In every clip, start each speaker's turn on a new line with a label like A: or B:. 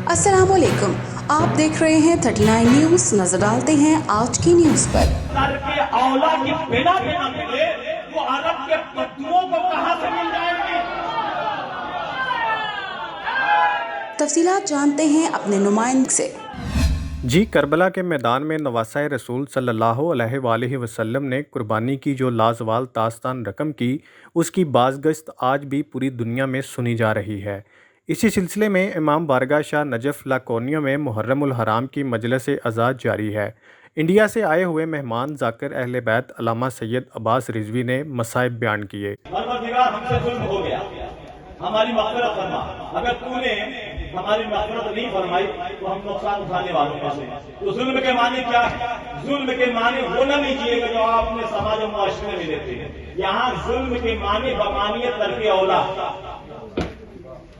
A: अस्सलाम वालेकुम, आप देख रहे हैं 39 न्यूज़। नजर डालते हैं आज की न्यूज़ पर।
B: सर के औला की बिना भी न मिले वो अरब के पत्तुओं को कहां से मिल जाएंगी?
A: तफसीलात जानते हैं अपने नुमाइंदे से।
C: जी, करबला के मैदान में नवासा रसूल सल्लल्लाहु अलैहि वसल्लम ने कुर्बानी की जो लाजवाल दास्तान रकम की, उसकी बाज़गश्त आज भी पूरी दुनिया में सुनी जा रही है। इसी सिलसिले में इमाम बारगाह शाह नजफ़ लाकोनिया में मुहर्रमुल हराम की मजलिस अज़ाद जारी है। इंडिया से आए हुए मेहमान ज़ाकिर अहले बैत अल्लामा सैयद अब्बास रिजवी ने मसाइब बयान किए।
B: परवरदिगार हमसे जुल्म हो गया, हमारी मग़फ़िरत फरमा। अगर तूने हमारी मग़फ़िरत नहीं फरमाई तो हम नुकसान उठाने वालों में से। तो जुल्म के माने क्या है? जुल्म के माने वो न लीजिएगा जो आपने समाज और मुआशरे में लेते हैं। यहाँ जुल्म के माने बमानियत तरके औला।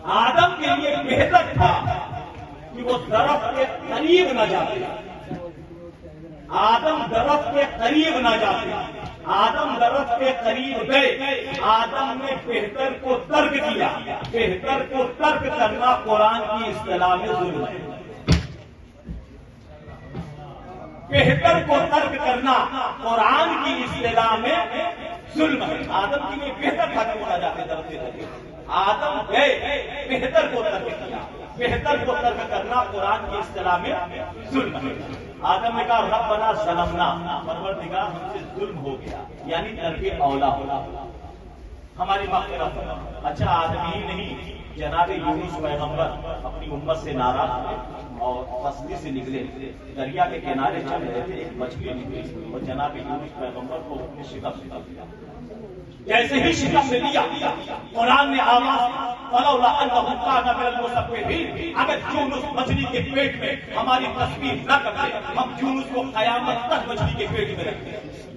B: आदम के लिए बेहतर था कि वो दरख्त के करीब न जाते। आदम दरख्त के करीब न जाते। आदम दरख्त के करीब गए। आदम ने बेहतर को तर्क किया। बेहतर को तर्क करना कुरान की इस्तिलाह में जुल्म है। बेहतर को तर्क करना कुरान की इस्तिलाह में जुल्म है। आदम के लिए बेहतर था कि वो न जाते दरख्त के करीब। आदम गए, बेहतर को तर्क किया। बेहतर को तर्क करना कुरान की इस्तिलाह में जुल्म है। आदम ने कहा रब्बना ज़लमना, परवरदिगार हमसे जुल्म हो गया, यानी तर्के औला होला, हमारी मग़फ़िरत। अच्छा, आदमी ही नहीं, जनाब यूनुस पैगंबर अपनी उम्मत से नाराज हुए और बस्ती से निकले, दरिया के किनारे चल रहे थे, एक मछली निकली और जनाब यूनुस पैगंबर को अपने शिकम से कर दिया। जैसे ही शिकम में लिया, कुरान ने आवाज फलौला अन्नहु काना मिनल मुसब्बिहीन, अगर यूनुस मछली के पेट में हमारी तस्बीह न करते, हम यूनुस को कयामत तक मछली के पेट में रखते।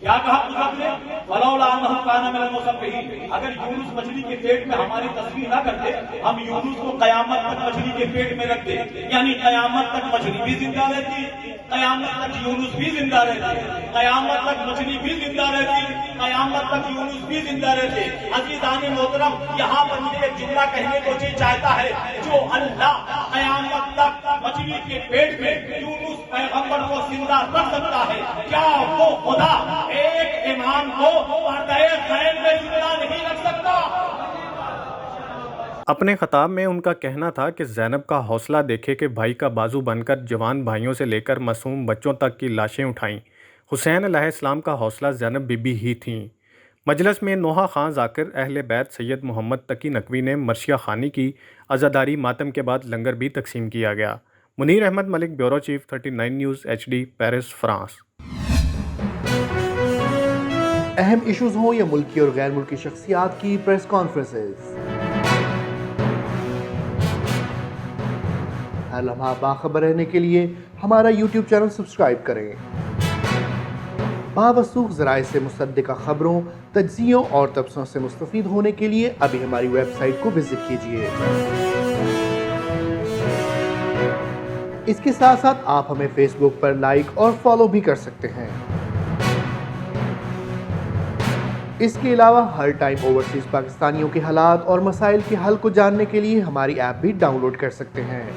B: क्या कहा बुजुर्ग ने? फलौला अन्नहु काना मिनल मुसब्बिहीन, अगर यूनुस मछली के पेट में हमारी तस्बीह न करते, हम यूनुस को कयामत तक मछली के पेट में रखते। यानी कयामत तक मछली भी जिंदा रहती, कयामत तक यूनुस भी जिंदा रहते, कयामत तक मछली भी जिंदा रहती, कयामत तक यूनुस भी जिंदा रहते। अज़ीज़ान मोहतरम, यहाँ पर मुझे एक जुमला कहने को जी चाहता है, जो अल्लाह कयामत तक मछली के पेट में यूनुस पैगंबर को जिंदा रख सकता है, क्या वो खुदा एक इमाम को पर्दे खैर में जिंदा नहीं रख सकता?
C: अपने खिताब में उनका कहना था कि ज़ैनब का हौसला देखे कि भाई का बाजू बनकर जवान भाइयों से लेकर मासूम बच्चों तक की लाशें उठाईं। हुसैन अलैहिस्सलाम का हौसला ज़ैनब बीबी ही थीं। मजलिस में नोहा खां ज़ाकिर अहले बैत सैयद मोहम्मद तकी नकवी ने मर्शिया खानी की। अज़ादारी मातम के बाद लंगर भी तकसीम किया गया। Munir Ahmed Malik, bureau chief, 39 news HD, Paris, France.
D: अहम इश्यूज हों या मुल्की और गैर मुल्की शख्सियात की प्रेस कॉन्फ्रेंसेस, हर लम्हा बाखबर रहने के लिए हमारा YouTube चैनल सब्सक्राइब करें। बावसूख ज़राए से मुसद्दिक़ा खबरों, तज्ज़ियों और तबसरों से मुस्तफ़ीद होने के लिए अभी हमारी वेबसाइट को विजिट कीजिए। इसके साथ साथ आप हमें फेसबुक पर लाइक और फॉलो भी कर सकते हैं। इसके अलावा हर टाइम ओवरसीज़ पाकिस्तानियों के हालात और मसाइल के हल को जानने के लिए हमारी ऐप भी डाउनलोड कर सकते हैं।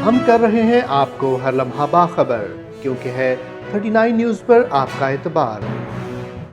D: हम कर रहे हैं आपको हर लम्हा बाखबर, क्योंकि है 39 न्यूज़ पर आपका एतबार।